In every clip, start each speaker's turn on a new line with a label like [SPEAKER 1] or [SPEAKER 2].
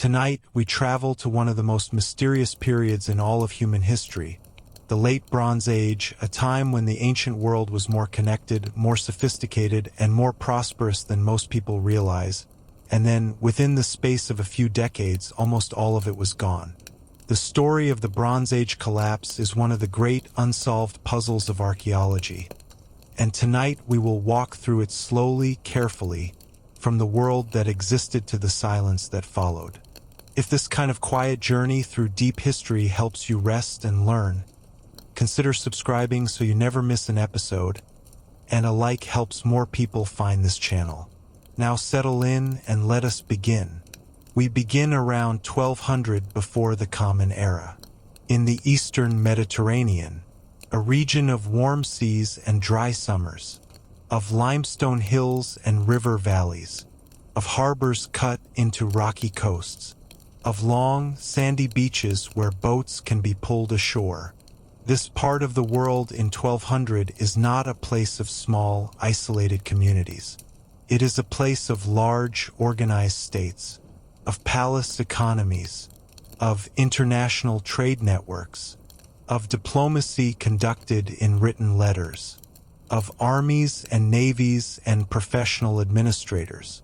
[SPEAKER 1] Tonight, we travel to one of the most mysterious periods in all of human history, the Late Bronze Age, a time when the ancient world was more connected, more sophisticated, and more prosperous than most people realize. And then, within the space of a few decades, almost all of it was gone. The story of the Bronze Age collapse is one of the great unsolved puzzles of archaeology. And tonight we will walk through it slowly, carefully, from the world that existed to the silence that followed. If this kind of quiet journey through deep history helps you rest and learn, consider subscribing so you never miss an episode, and a like helps more people find this channel. Now settle in and let us begin. We begin around 1200 before the Common Era. In the eastern Mediterranean, a region of warm seas and dry summers, of limestone hills and river valleys, of harbors cut into rocky coasts, of long, sandy beaches where boats can be pulled ashore. This part of the world in 1200 is not a place of small, isolated communities. It is a place of large, organized states, of palace economies, of international trade networks, of diplomacy conducted in written letters, of armies and navies and professional administrators,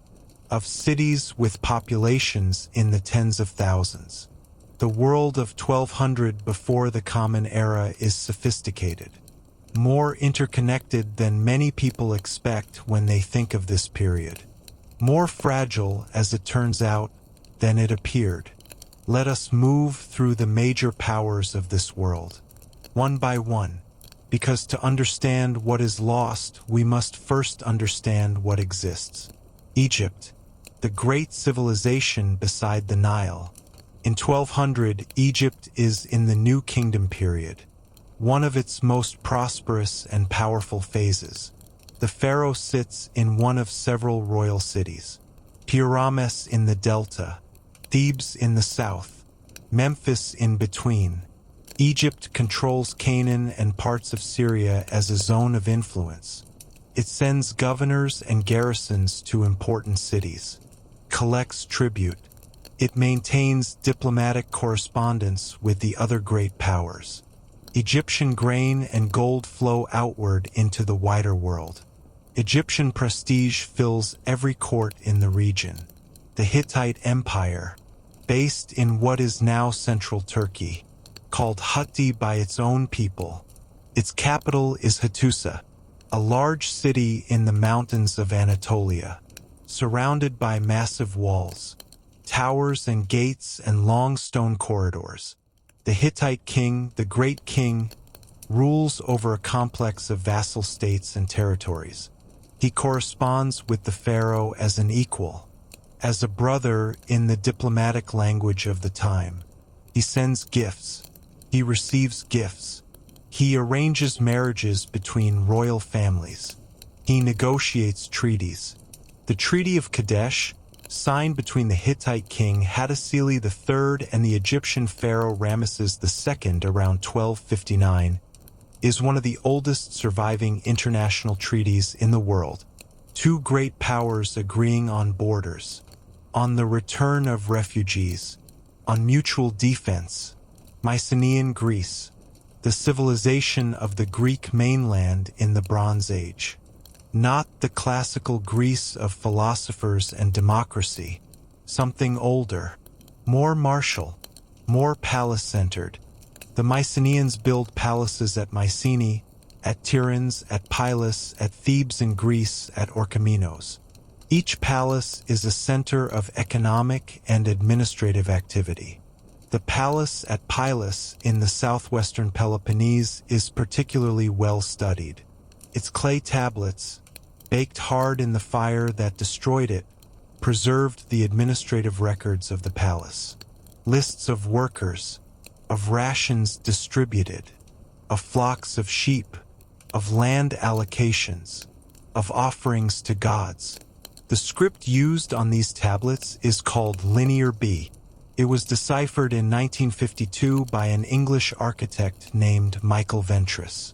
[SPEAKER 1] of cities with populations in the tens of thousands. The world of 1200 before the Common Era is sophisticated, more interconnected than many people expect when they think of this period, more fragile, as it turns out, than it appeared. Let us move through the major powers of this world, one by one, because to understand what is lost, we must first understand what exists. Egypt, the great civilization beside the Nile. In 1200, Egypt is in the New Kingdom period, one of its most prosperous and powerful phases. The pharaoh sits in one of several royal cities. Pyramus in the delta, Thebes in the south, Memphis in between. Egypt controls Canaan and parts of Syria as a zone of influence. It sends governors and garrisons to important cities, collects tribute. It maintains diplomatic correspondence with the other great powers. Egyptian grain and gold flow outward into the wider world. Egyptian prestige fills every court in the region. The Hittite Empire, based in what is now central Turkey, called Hutti by its own people. Its capital is Hattusa, a large city in the mountains of Anatolia, surrounded by massive walls, towers and gates and long stone corridors. The Hittite king, the great king, rules over a complex of vassal states and territories. He corresponds with the pharaoh as an equal, as a brother in the diplomatic language of the time. He sends gifts. He receives gifts. He arranges marriages between royal families. He negotiates treaties. The Treaty of Kadesh, signed between the Hittite king Hattusili III and the Egyptian pharaoh Ramesses II around 1259, is one of the oldest surviving international treaties in the world. Two great powers agreeing on borders, on the return of refugees, on mutual defense. Mycenaean Greece, the civilization of the Greek mainland in the Bronze Age. Not the classical Greece of philosophers and democracy, something older, more martial, more palace-centered. The Mycenaeans build palaces at Mycenae, at Tiryns, at Pylos, at Thebes in Greece, at Orchomenos. Each palace is a center of economic and administrative activity. The palace at Pylos in the southwestern Peloponnese is particularly well studied. Its clay tablets, baked hard in the fire that destroyed it, preserved the administrative records of the palace. Lists of workers, of rations distributed, of flocks of sheep, of land allocations, of offerings to gods. The script used on these tablets is called Linear B. It was deciphered in 1952 by an English architect named Michael Ventris,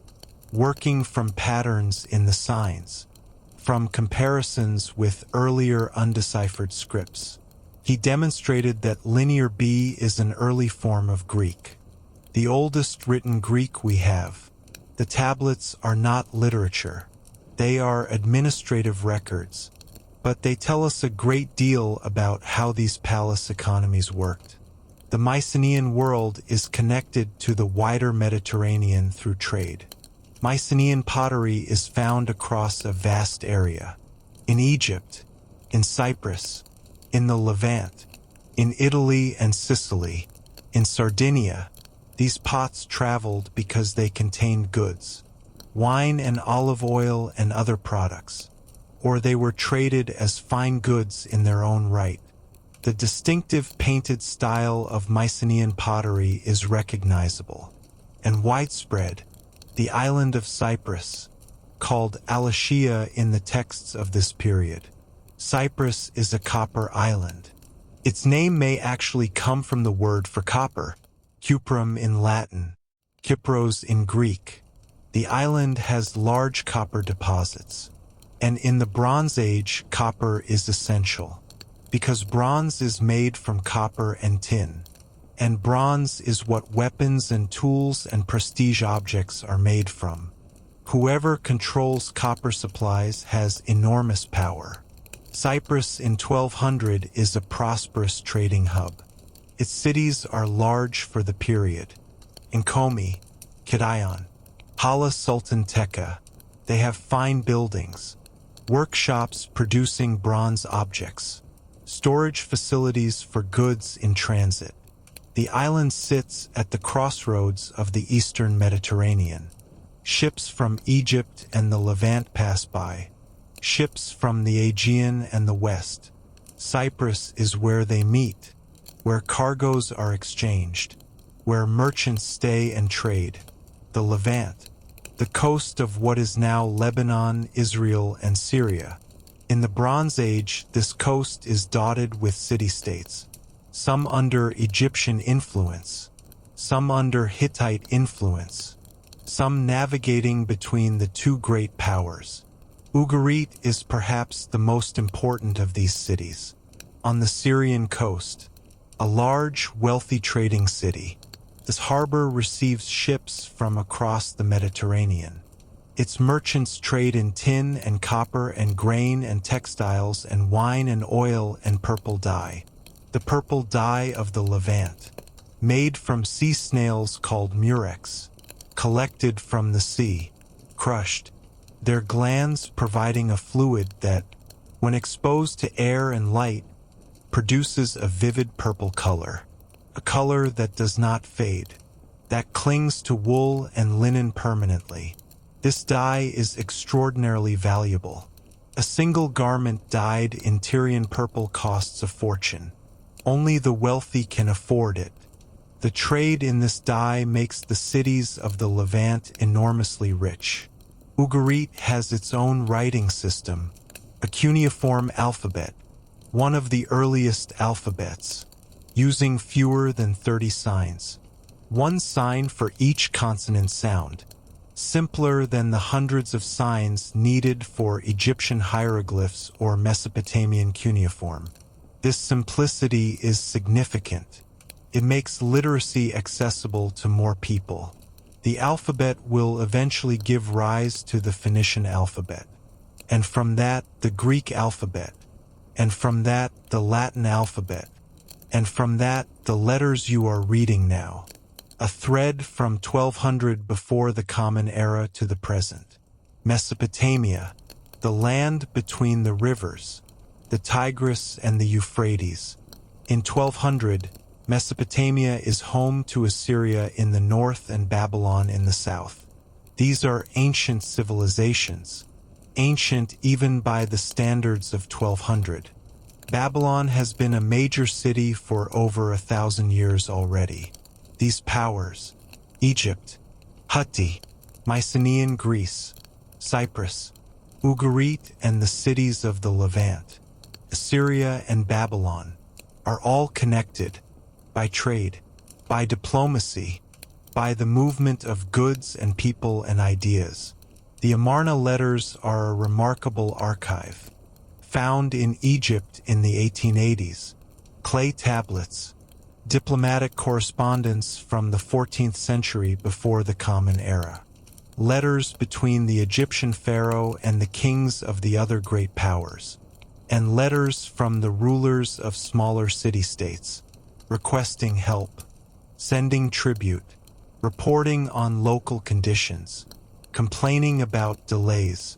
[SPEAKER 1] working from patterns in the signs, from comparisons with earlier undeciphered scripts. He demonstrated that Linear B is an early form of Greek, the oldest written Greek we have. The tablets are not literature. They are administrative records, but they tell us a great deal about how these palace economies worked. The Mycenaean world is connected to the wider Mediterranean through trade. Mycenaean pottery is found across a vast area. In Egypt, in Cyprus, in the Levant, in Italy and Sicily, in Sardinia, these pots traveled because they contained goods, wine and olive oil and other products, or they were traded as fine goods in their own right. The distinctive painted style of Mycenaean pottery is recognizable and widespread. The island of Cyprus, called Alatia in the texts of this period. Cyprus is a copper island. Its name may actually come from the word for copper, cuprum in Latin, kypros in Greek. The island has large copper deposits, and in the Bronze Age, copper is essential, because bronze is made from copper and tin, and bronze is what weapons and tools and prestige objects are made from. Whoever controls copper supplies has enormous power. Cyprus in 1200 is a prosperous trading hub. Its cities are large for the period. In Komi, Kidayon, Hala Sultan Teka, they have fine buildings, workshops producing bronze objects, storage facilities for goods in transit. The island sits at the crossroads of the eastern Mediterranean. Ships from Egypt and the Levant pass by. Ships from the Aegean and the West. Cyprus is where they meet, where cargoes are exchanged, where merchants stay and trade. The Levant, the coast of what is now Lebanon, Israel, and Syria. In the Bronze Age, this coast is dotted with city-states, some under Egyptian influence, some under Hittite influence, some navigating between the two great powers. Ugarit is perhaps the most important of these cities. On the Syrian coast, a large, wealthy trading city, this harbor receives ships from across the Mediterranean. Its merchants trade in tin and copper and grain and textiles and wine and oil and purple dye. The purple dye of the Levant, made from sea snails called murex, collected from the sea, crushed, their glands providing a fluid that, when exposed to air and light, produces a vivid purple color, a color that does not fade, that clings to wool and linen permanently. This dye is extraordinarily valuable. A single garment dyed in Tyrian purple costs a fortune. Only the wealthy can afford it. The trade in this dye makes the cities of the Levant enormously rich. Ugarit has its own writing system, a cuneiform alphabet, one of the earliest alphabets, using fewer than 30 signs. One sign for each consonant sound, simpler than the hundreds of signs needed for Egyptian hieroglyphs or Mesopotamian cuneiform. This simplicity is significant. It makes literacy accessible to more people. The alphabet will eventually give rise to the Phoenician alphabet, and from that the Greek alphabet, and from that the Latin alphabet, and from that the letters you are reading now. A thread from 1200 before the Common Era to the present. Mesopotamia, the land between the rivers, the Tigris and the Euphrates. In 1200, Mesopotamia is home to Assyria in the north and Babylon in the south. These are ancient civilizations, ancient even by the standards of 1200. Babylon has been a major city for over 1,000 years already. These powers, Egypt, Hutti, Mycenaean Greece, Cyprus, Ugarit and the cities of the Levant, Assyria and Babylon, are all connected by trade, by diplomacy, by the movement of goods and people and ideas. The Amarna letters are a remarkable archive, found in Egypt in the 1880s. Clay tablets, diplomatic correspondence from the 14th century before the Common Era. Letters between the Egyptian pharaoh and the kings of the other great powers. And letters from the rulers of smaller city-states, requesting help, sending tribute, reporting on local conditions, complaining about delays,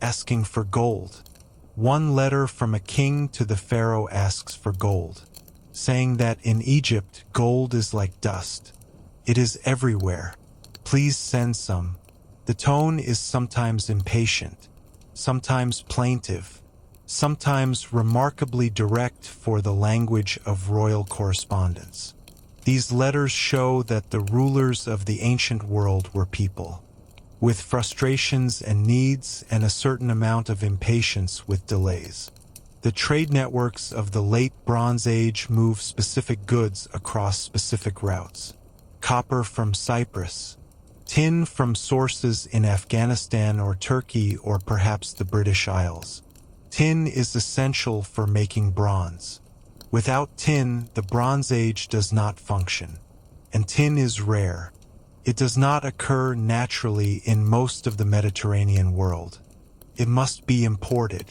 [SPEAKER 1] asking for gold. One letter from a king to the pharaoh asks for gold, saying that in Egypt gold is like dust. It is everywhere. Please send some. The tone is sometimes impatient, sometimes plaintive, sometimes remarkably direct for the language of royal correspondence. These letters show that the rulers of the ancient world were people, with frustrations and needs and a certain amount of impatience with delays. The trade networks of the late Bronze Age move specific goods across specific routes. Copper from Cyprus, tin from sources in Afghanistan or Turkey or perhaps the British Isles. Tin is essential for making bronze. Without tin, the Bronze Age does not function. And tin is rare. It does not occur naturally in most of the Mediterranean world. It must be imported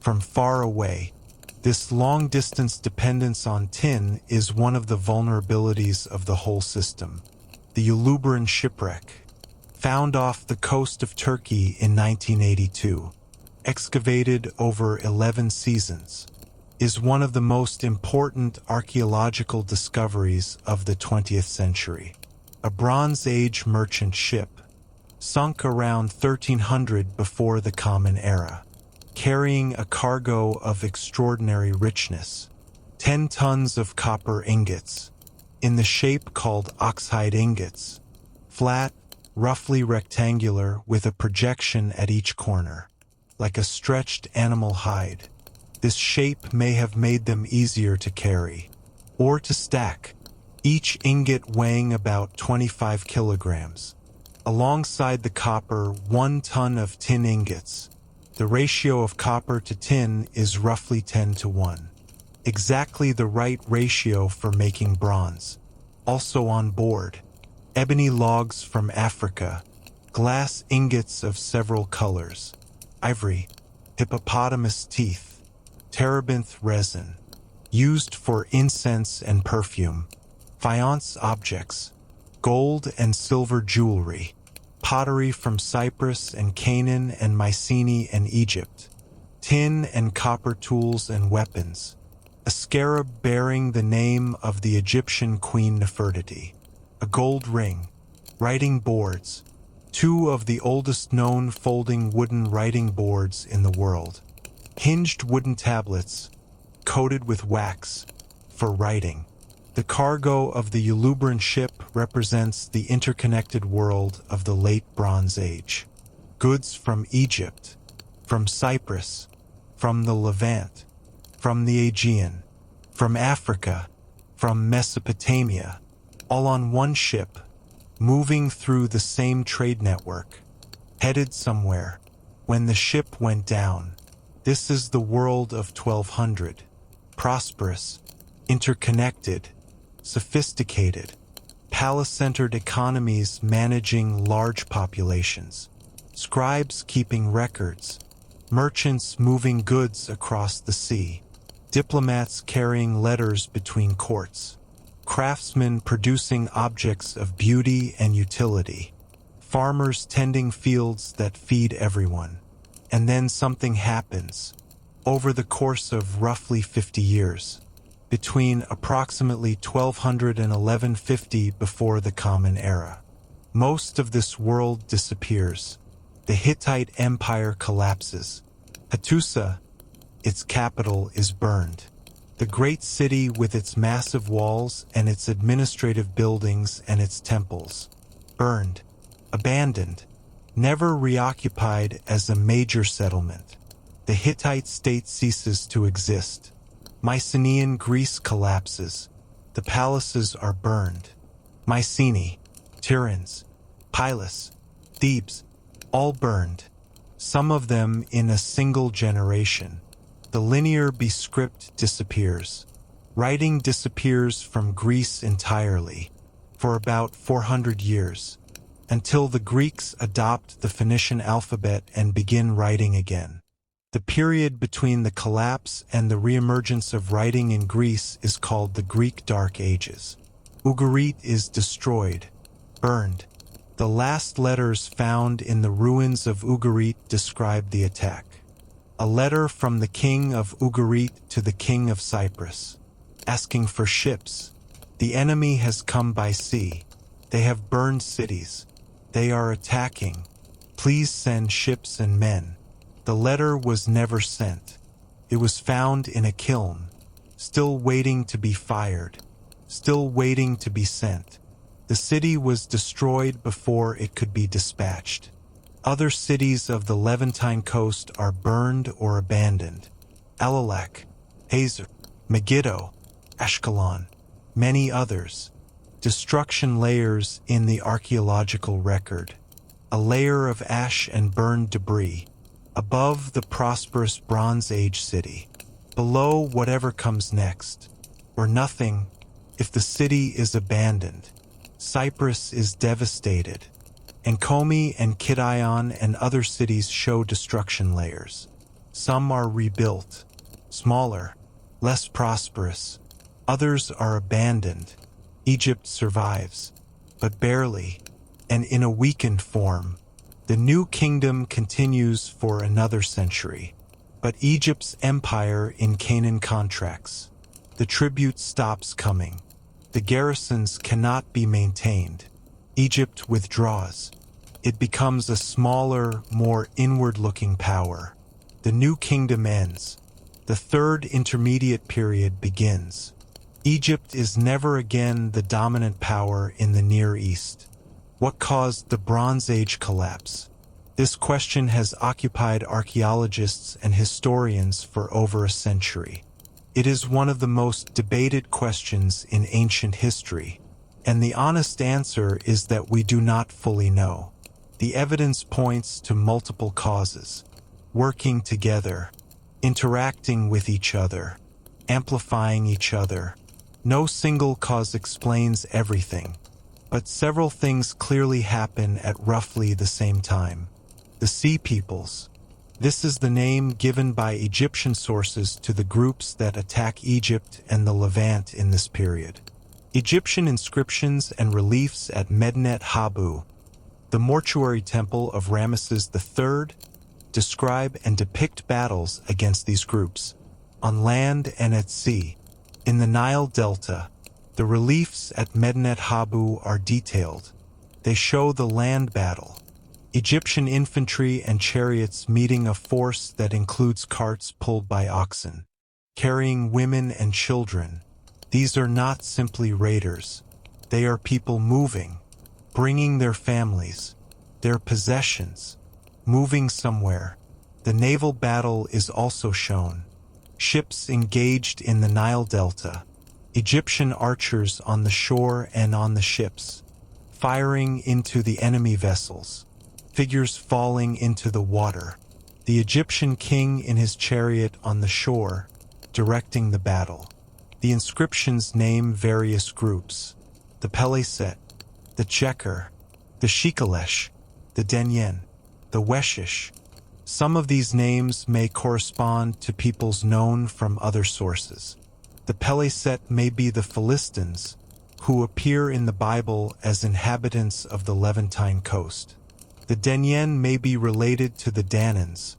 [SPEAKER 1] from far away. This long-distance dependence on tin is one of the vulnerabilities of the whole system. The Uluburun shipwreck, found off the coast of Turkey in 1982, excavated over 11 seasons, is one of the most important archaeological discoveries of the 20th century. A Bronze Age merchant ship, sunk around 1300 before the Common Era, carrying a cargo of extraordinary richness, 10 tons of copper ingots, in the shape called oxhide ingots, flat, roughly rectangular with a projection at each corner, like a stretched animal hide. This shape may have made them easier to carry, or to stack, each ingot weighing about 25 kilograms. Alongside the copper, 1 ton of tin ingots. The ratio of copper to tin is roughly 10:1. Exactly the right ratio for making bronze. Also on board, ebony logs from Africa, glass ingots of several colors, ivory, hippopotamus teeth, terebinth resin, used for incense and perfume, faience objects, gold and silver jewelry, pottery from Cyprus and Canaan and Mycenaean and Egypt, tin and copper tools and weapons, a scarab bearing the name of the Egyptian Queen Nefertiti, a gold ring, writing boards, 2 of the oldest known folding wooden writing boards in the world, hinged wooden tablets, coated with wax, for writing. The cargo of the Uluburun ship represents the interconnected world of the late Bronze Age. Goods from Egypt, from Cyprus, from the Levant, from the Aegean, from Africa, from Mesopotamia, all on one ship, moving through the same trade network, headed somewhere. When the ship went down, this is the world of 1200, prosperous, interconnected, sophisticated, palace-centered economies managing large populations, scribes keeping records, merchants moving goods across the sea, diplomats carrying letters between courts, craftsmen producing objects of beauty and utility, farmers tending fields that feed everyone. And then something happens, over the course of roughly 50 years, between approximately 1200 and 1150 before the Common Era. Most of this world disappears. The Hittite Empire collapses. Hattusa, its capital, is burned. The great city with its massive walls and its administrative buildings and its temples, burned, abandoned, never reoccupied as a major settlement. The Hittite state ceases to exist. Mycenaean Greece collapses. The palaces are burned. Mycenae, Tiryns, Pylos, Thebes, all burned, some of them in a single generation. The linear Bescript disappears. Writing disappears from Greece entirely for about 400 years, until the Greeks adopt the Phoenician alphabet and begin writing again. The period between the collapse and the reemergence of writing in Greece is called the Greek Dark Ages. Ugarit is destroyed, burned. The last letters found in the ruins of Ugarit describe the attack. A letter from the king of Ugarit to the king of Cyprus, asking for ships. The enemy has come by sea. They have burned cities. They are attacking. Please send ships and men. The letter was never sent. It was found in a kiln, still waiting to be fired, still waiting to be sent. The city was destroyed before it could be dispatched. Other cities of the Levantine coast are burned or abandoned. Alalak, Hazor, Megiddo, Ashkelon, many others. Destruction layers in the archaeological record. A layer of ash and burned debris. Above the prosperous Bronze Age city. Below whatever comes next. Or nothing if the city is abandoned. Cyprus is devastated. Enkomi and Kidion and other cities show destruction layers. Some are rebuilt, smaller, less prosperous. Others are abandoned. Egypt survives, but barely, and in a weakened form. The new kingdom continues for another century, but Egypt's empire in Canaan contracts. The tribute stops coming. The garrisons cannot be maintained. Egypt withdraws. It becomes a smaller, more inward-looking power. The new kingdom ends. The third intermediate period begins. Egypt is never again the dominant power in the Near East. What caused the Bronze Age collapse? This question has occupied archaeologists and historians for over a century. It is one of the most debated questions in ancient history, and the honest answer is that we do not fully know. The evidence points to multiple causes, working together, interacting with each other, amplifying each other. No single cause explains everything, but several things clearly happen at roughly the same time. The Sea Peoples. This is the name given by Egyptian sources to the groups that attack Egypt and the Levant in this period. Egyptian inscriptions and reliefs at Medinet Habu, the mortuary temple of Ramesses III, describe and depict battles against these groups, on land and at sea. In the Nile Delta, the reliefs at Medinet Habu are detailed. They show the land battle. Egyptian infantry and chariots meeting a force that includes carts pulled by oxen, carrying women and children. These are not simply raiders. They are people moving, bringing their families, their possessions, moving somewhere. The naval battle is also shown. Ships engaged in the Nile Delta, Egyptian archers on the shore and on the ships, firing into the enemy vessels. Figures falling into the water. The Egyptian king in his chariot on the shore, directing the battle. The inscriptions name various groups: the Peleset, the Checker, the Shikalesh, the Denyen, the Weshish. Some of these names may correspond to peoples known from other sources. The Peleset may be the Philistines, who appear in the Bible as inhabitants of the Levantine coast. The Denyen may be related to the Danans,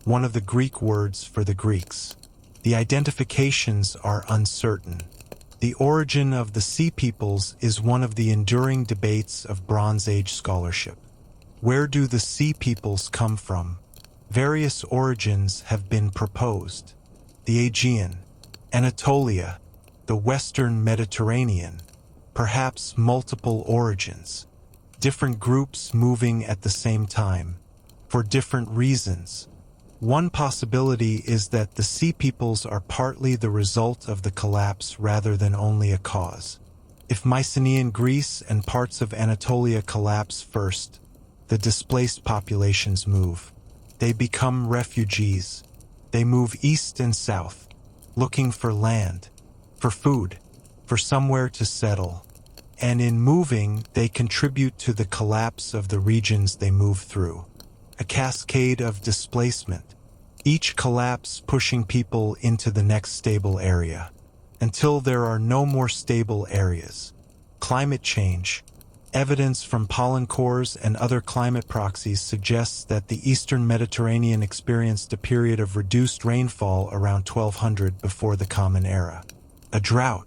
[SPEAKER 1] one of the Greek words for the Greeks. The identifications are uncertain. The origin of the Sea Peoples is one of the enduring debates of Bronze Age scholarship. Where do the Sea Peoples come from? Various origins have been proposed. The Aegean, Anatolia, the Western Mediterranean, perhaps multiple origins. Different groups moving at the same time, for different reasons. One possibility is that the Sea Peoples are partly the result of the collapse rather than only a cause. If Mycenaean Greece and parts of Anatolia collapse first, the displaced populations move. They become refugees. They move east and south, looking for land, for food, for somewhere to settle. And in moving, they contribute to the collapse of the regions they move through. A cascade of displacement, each collapse pushing people into the next stable area, until there are no more stable areas. Climate change. Evidence from pollen cores and other climate proxies suggests that the eastern Mediterranean experienced a period of reduced rainfall around 1200 before the Common Era. A drought,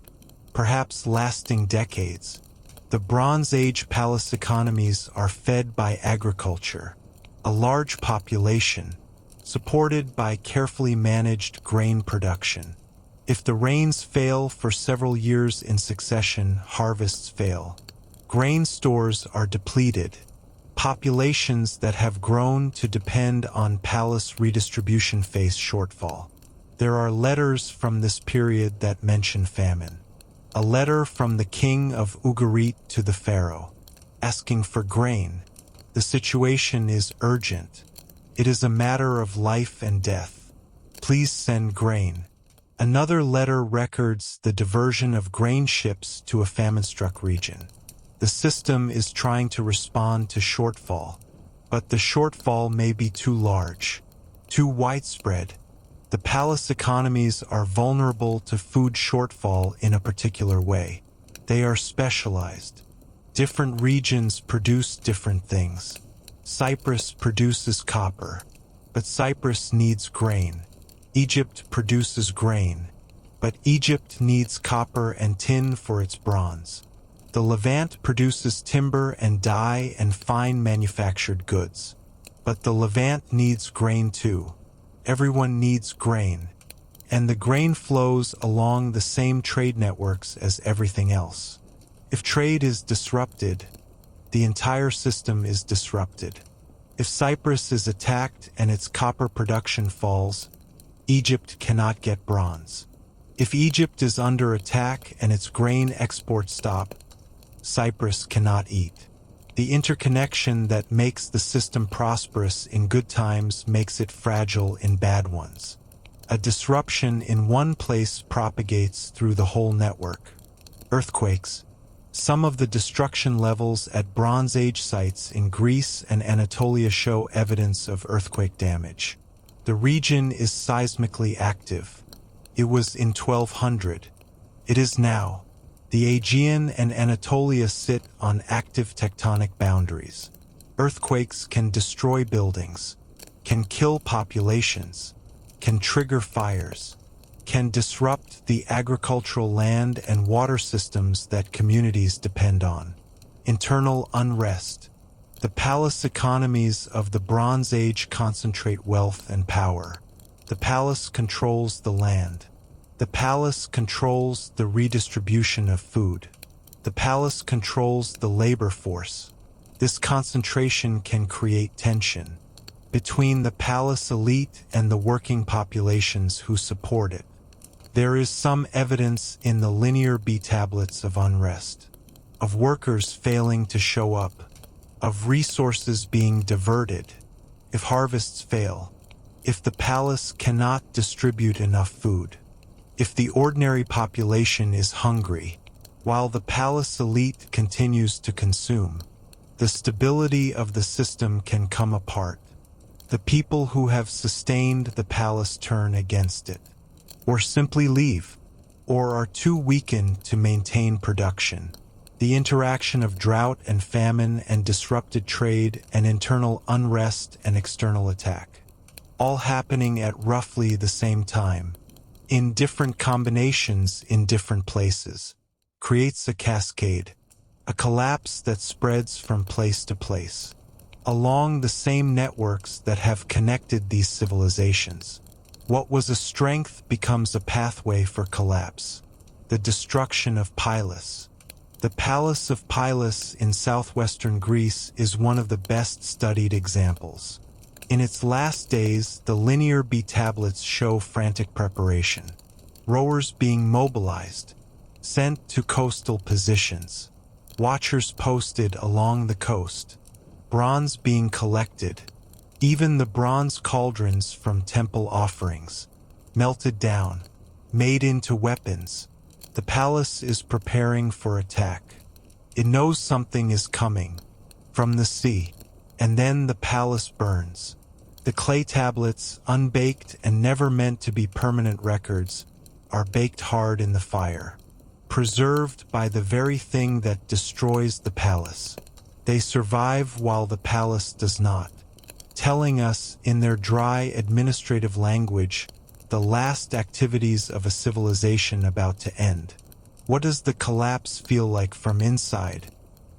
[SPEAKER 1] perhaps lasting decades. The Bronze Age palace economies are fed by agriculture, a large population, supported by carefully managed grain production. If the rains fail for several years in succession, harvests fail. Grain stores are depleted. Populations that have grown to depend on palace redistribution face shortfall. There are letters from this period that mention famine. A letter from the king of Ugarit to the pharaoh, asking for grain. The situation is urgent. It is a matter of life and death. Please send grain. Another letter records the diversion of grain ships to a famine-struck region. The system is trying to respond to shortfall, but the shortfall may be too large, too widespread. The palace economies are vulnerable to food shortfall in a particular way. They are specialized. Different regions produce different things. Cyprus produces copper, but Cyprus needs grain. Egypt produces grain, but Egypt needs copper and tin for its bronze. The Levant produces timber and dye and fine manufactured goods, but the Levant needs grain too. Everyone needs grain, and the grain flows along the same trade networks as everything else. If trade is disrupted, the entire system is disrupted. If Cyprus is attacked and its copper production falls, Egypt cannot get bronze. If Egypt is under attack and its grain exports stop, Cyprus cannot eat. The interconnection that makes the system prosperous in good times makes it fragile in bad ones. A disruption in one place propagates through the whole network. Earthquakes. Some of the destruction levels at Bronze Age sites in Greece and Anatolia show evidence of earthquake damage. The region is seismically active. It was in 1200. It is now. The Aegean and Anatolia sit on active tectonic boundaries. Earthquakes can destroy buildings, can kill populations, can trigger fires, can disrupt the agricultural land and water systems that communities depend on. Internal unrest. The palace economies of the Bronze Age concentrate wealth and power. The palace controls the land. The palace controls the redistribution of food. The palace controls the labor force. This concentration can create tension between the palace elite and the working populations who support it. There is some evidence in the linear B tablets of unrest, of workers failing to show up, of resources being diverted, if harvests fail, if the palace cannot distribute enough food. If the ordinary population is hungry, while the palace elite continues to consume, the stability of the system can come apart. The people who have sustained the palace turn against it, or simply leave, or are too weakened to maintain production. The interaction of drought and famine and disrupted trade and internal unrest and external attack, all happening at roughly the same time, in different combinations in different places, creates a cascade, a collapse that spreads from place to place, along the same networks that have connected these civilizations. What was a strength becomes a pathway for collapse. The destruction of Pylos. The Palace of Pylos in southwestern Greece is one of the best studied examples. In its last days, the linear B tablets show frantic preparation. Rowers being mobilized, sent to coastal positions. Watchers posted along the coast. Bronze being collected. Even the bronze cauldrons from temple offerings. Melted down. Made into weapons. The palace is preparing for attack. It knows something is coming from the sea, and then the palace burns. The clay tablets, unbaked and never meant to be permanent records, are baked hard in the fire, preserved by the very thing that destroys the palace. They survive while the palace does not, telling us in their dry administrative language the last activities of a civilization about to end. What does the collapse feel like from inside?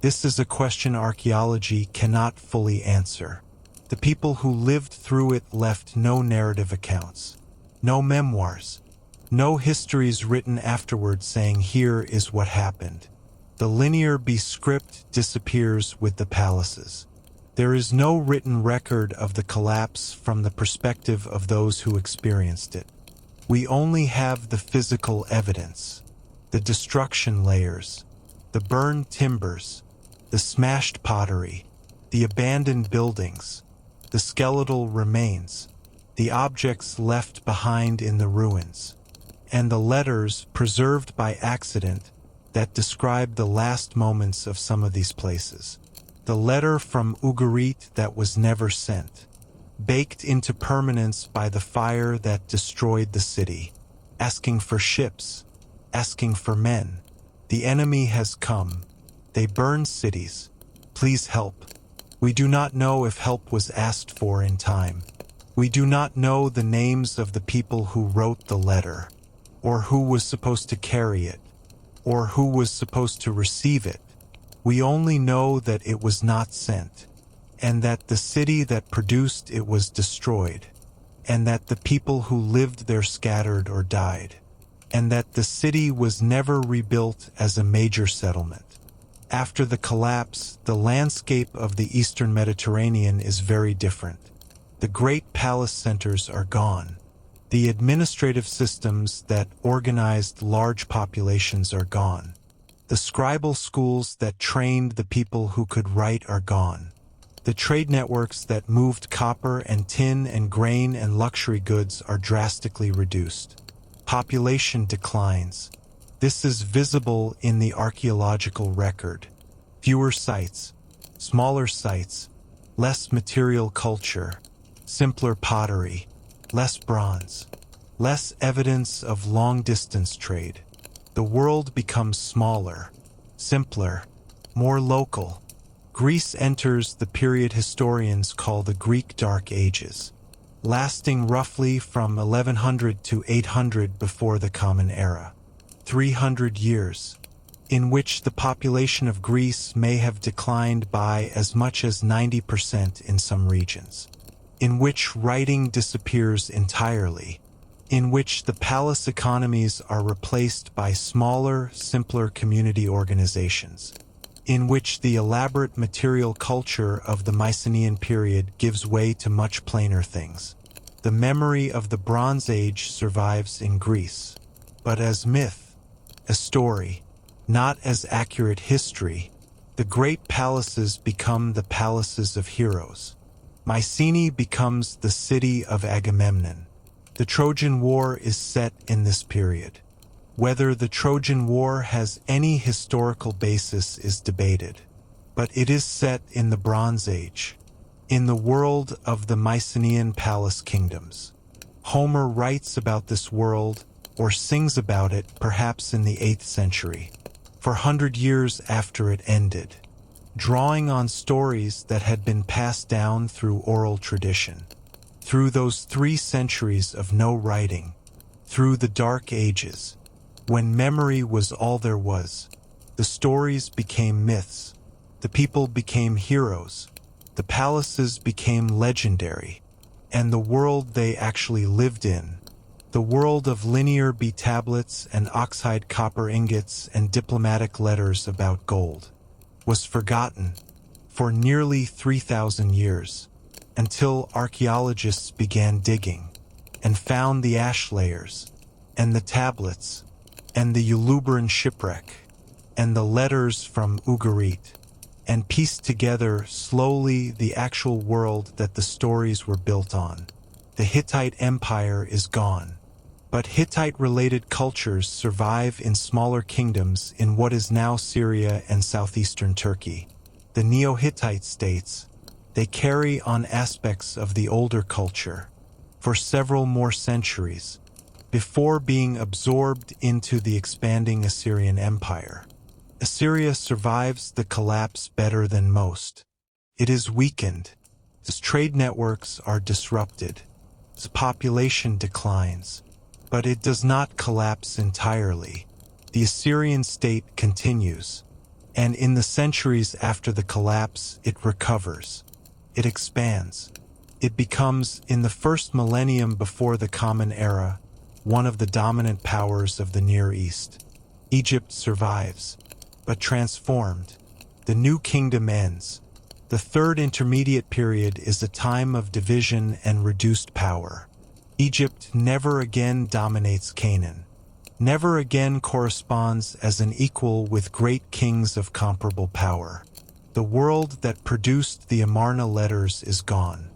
[SPEAKER 1] This is a question archaeology cannot fully answer. The people who lived through it left no narrative accounts, no memoirs, no histories written afterward saying here is what happened. The linear script disappears with the palaces. There is no written record of the collapse from the perspective of those who experienced it. We only have the physical evidence, the destruction layers, the burned timbers, the smashed pottery, the abandoned buildings, the skeletal remains, the objects left behind in the ruins, and the letters preserved by accident that describe the last moments of some of these places. The letter from Ugarit that was never sent, baked into permanence by the fire that destroyed the city, asking for ships, asking for men. The enemy has come. They burn cities. Please help. We do not know if help was asked for in time. We do not know the names of the people who wrote the letter, or who was supposed to carry it, or who was supposed to receive it. We only know that it was not sent, and that the city that produced it was destroyed, and that the people who lived there scattered or died, and that the city was never rebuilt as a major settlement. After the collapse, the landscape of the Eastern Mediterranean is very different. The great palace centers are gone. The administrative systems that organized large populations are gone. The scribal schools that trained the people who could write are gone. The trade networks that moved copper and tin and grain and luxury goods are drastically reduced. Population declines. This is visible in the archaeological record. Fewer sites, smaller sites, less material culture, simpler pottery, less bronze, less evidence of long-distance trade. The world becomes smaller, simpler, more local. Greece enters the period historians call the Greek Dark Ages, lasting roughly from 1100 to 800 before the Common Era. 300 years, in which the population of Greece may have declined by as much as 90% in some regions, in which writing disappears entirely, in which the palace economies are replaced by smaller, simpler community organizations, in which the elaborate material culture of the Mycenaean period gives way to much plainer things. The memory of the Bronze Age survives in Greece, but as myth, a story, not as accurate history. The great palaces become the palaces of heroes. Mycenae becomes the city of Agamemnon. The Trojan War is set in this period. Whether the Trojan War has any historical basis is debated, but it is set in the Bronze Age, in the world of the Mycenaean palace kingdoms. Homer writes about this world, or sings about it perhaps in the 8th century, 400 years after it ended, drawing on stories that had been passed down through oral tradition. Through those 3 centuries of no writing, through the Dark Ages, when memory was all there was, the stories became myths, the people became heroes, the palaces became legendary, and the world they actually lived in, the world of linear tablets and oxide copper ingots and diplomatic letters about gold, was forgotten for nearly 3,000 years, until archaeologists began digging and found the ash layers and the tablets and the Uluburun shipwreck and the letters from Ugarit, and pieced together slowly the actual world that the stories were built on. The Hittite Empire is gone. But Hittite-related cultures survive in smaller kingdoms in what is now Syria and southeastern Turkey. The Neo-Hittite states, they carry on aspects of the older culture for several more centuries before being absorbed into the expanding Assyrian Empire. Assyria survives the collapse better than most. It is weakened. Its trade networks are disrupted. Its population declines. But it does not collapse entirely. The Assyrian state continues, and in the centuries after the collapse, it recovers. It expands. It becomes, in the first millennium before the Common Era, one of the dominant powers of the Near East. Egypt survives, but transformed. The new kingdom ends. The third intermediate period is a time of division and reduced power. Egypt never again dominates Canaan, never again corresponds as an equal with great kings of comparable power. The world that produced the Amarna letters is gone.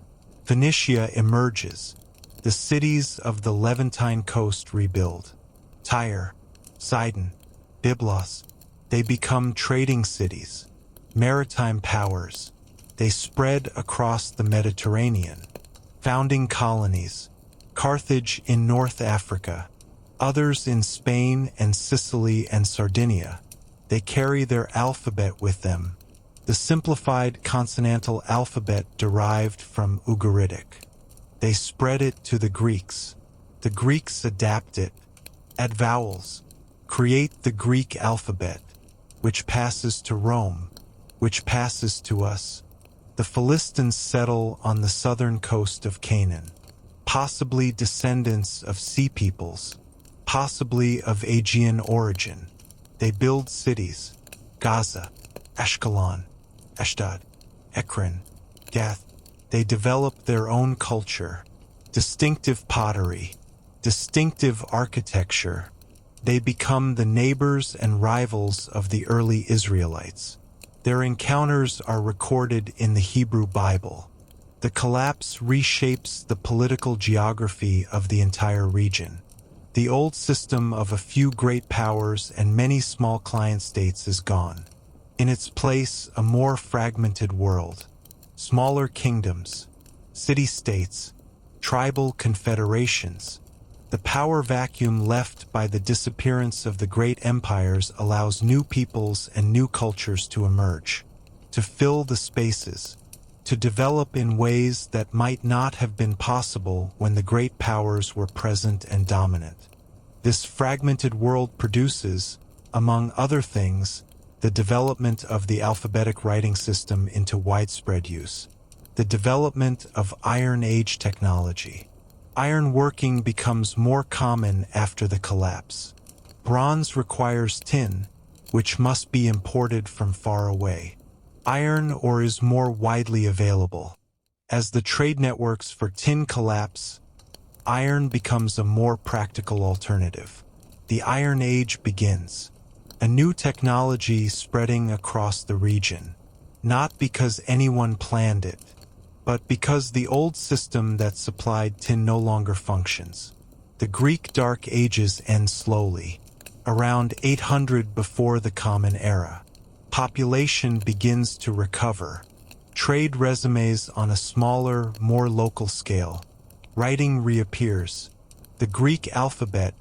[SPEAKER 1] Phoenicia emerges. The cities of the Levantine coast rebuild. Tyre, Sidon, Byblos, they become trading cities, maritime powers. They spread across the Mediterranean, founding colonies. Carthage in North Africa, others in Spain and Sicily and Sardinia. They carry their alphabet with them, the simplified consonantal alphabet derived from Ugaritic. They spread it to the Greeks. The Greeks adapt it, add vowels, create the Greek alphabet, which passes to Rome, which passes to us. The Philistines settle on the southern coast of Canaan. Possibly descendants of sea peoples, possibly of Aegean origin. They build cities, Gaza, Ashkelon, Ashdod, Ekron, Gath. They develop their own culture, distinctive pottery, distinctive architecture. They become the neighbors and rivals of the early Israelites. Their encounters are recorded in the Hebrew Bible. The collapse reshapes the political geography of the entire region. The old system of a few great powers and many small client states is gone. In its place, a more fragmented world. Smaller kingdoms, city-states, tribal confederations. The power vacuum left by the disappearance of the great empires allows new peoples and new cultures to emerge, to fill the spaces, to develop in ways that might not have been possible when the great powers were present and dominant. This fragmented world produces, among other things, the development of the alphabetic writing system into widespread use, the development of Iron Age technology. Iron working becomes more common after the collapse. Bronze requires tin, which must be imported from far away. Iron ore is more widely available. As the trade networks for tin collapse, iron becomes a more practical alternative. The Iron Age begins, a new technology spreading across the region, not because anyone planned it, but because the old system that supplied tin no longer functions. The Greek Dark Ages end slowly, around 800 before the Common Era. Population begins to recover. Trade resumes on a smaller, more local scale. Writing reappears. The Greek alphabet,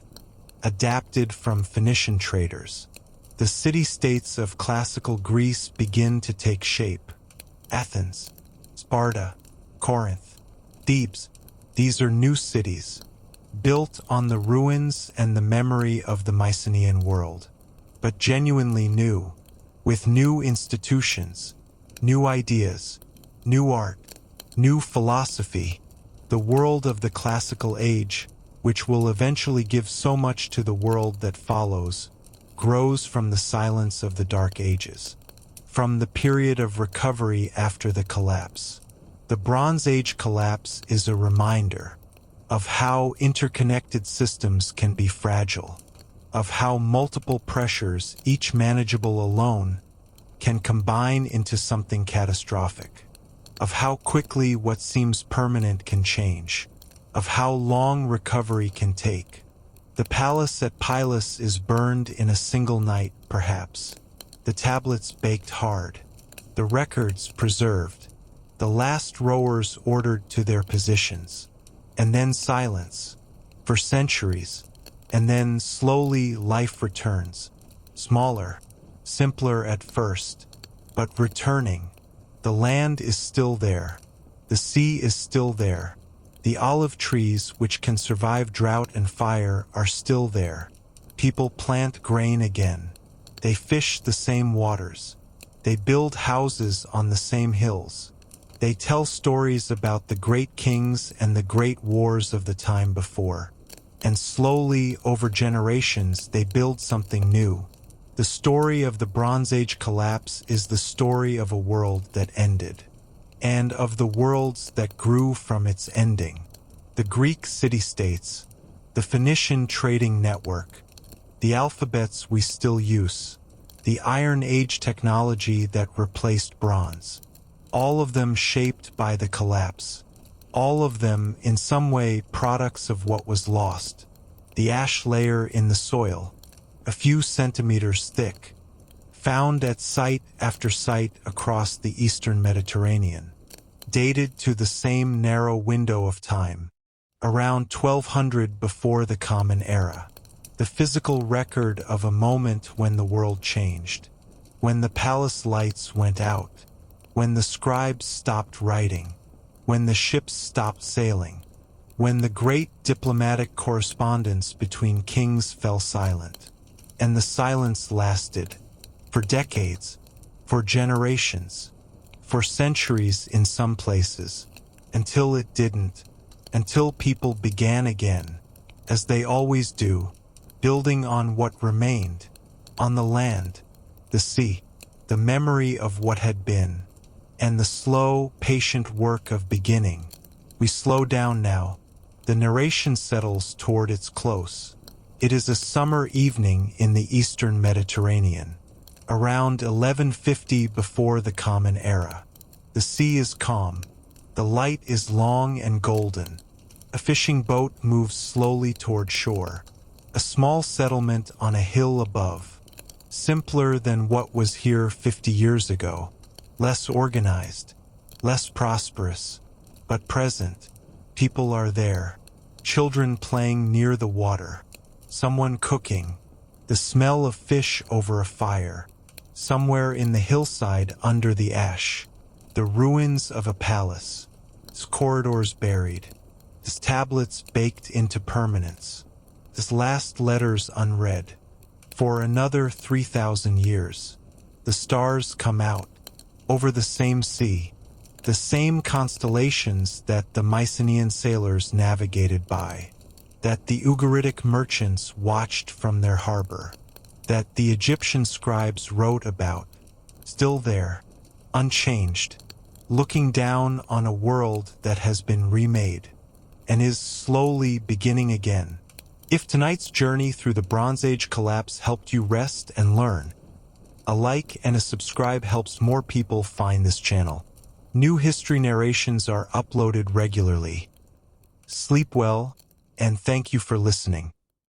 [SPEAKER 1] adapted from Phoenician traders. The city-states of classical Greece begin to take shape. Athens, Sparta, Corinth, Thebes. These are new cities, built on the ruins and the memory of the Mycenaean world, but genuinely new. With new institutions, new ideas, new art, new philosophy, the world of the classical age, which will eventually give so much to the world that follows, grows from the silence of the Dark Ages, from the period of recovery after the collapse. The Bronze Age collapse is a reminder of how interconnected systems can be fragile, of how multiple pressures, each manageable alone, can combine into something catastrophic, of how quickly what seems permanent can change, of how long recovery can take. The palace at Pylos is burned in a single night, perhaps. The tablets baked hard. The records preserved. The last rowers ordered to their positions. And then silence. For centuries. And then slowly life returns. Smaller. Simpler at first. But returning. The land is still there. The sea is still there. The olive trees, which can survive drought and fire, are still there. People plant grain again. They fish the same waters. They build houses on the same hills. They tell stories about the great kings and the great wars of the time before. And slowly, over generations, they build something new. The story of the Bronze Age collapse is the story of a world that ended. And of the worlds that grew from its ending. The Greek city-states, the Phoenician trading network, the alphabets we still use, the Iron Age technology that replaced bronze. All of them shaped by the collapse. All of them, in some way, products of what was lost. The ash layer in the soil, a few centimeters thick, found at site after site across the eastern Mediterranean, dated to the same narrow window of time, around 1200 before the Common Era, the physical record of a moment when the world changed, when the palace lights went out, when the scribes stopped writing, when the ships stopped sailing, when the great diplomatic correspondence between kings fell silent, and the silence lasted for decades, for generations, for centuries in some places, until it didn't, until people began again, as they always do, building on what remained, on the land, the sea, the memory of what had been, and the slow, patient work of beginning. We slow down now. The narration settles toward its close. It is a summer evening in the eastern Mediterranean, around 1150 before the Common Era. The sea is calm. The light is long and golden. A fishing boat moves slowly toward shore. A small settlement on a hill above. Simpler than what was here 50 years ago. Less organized. Less prosperous. But present. People are there. Children playing near the water. Someone cooking. The smell of fish over a fire. Somewhere in the hillside under the ash. The ruins of a palace. Its corridors buried. Its tablets baked into permanence. Its last letters unread. For another 3,000 years. The stars come out. Over the same sea. The same constellations that the Mycenaean sailors navigated by. That the Ugaritic merchants watched from their harbor. That the Egyptian scribes wrote about. Still there. Unchanged. Looking down on a world that has been remade. And is slowly beginning again. If tonight's journey through the Bronze Age collapse helped you rest and learn, a like and a subscribe helps more people find this channel. New history narrations are uploaded regularly. Sleep well, and thank you for listening.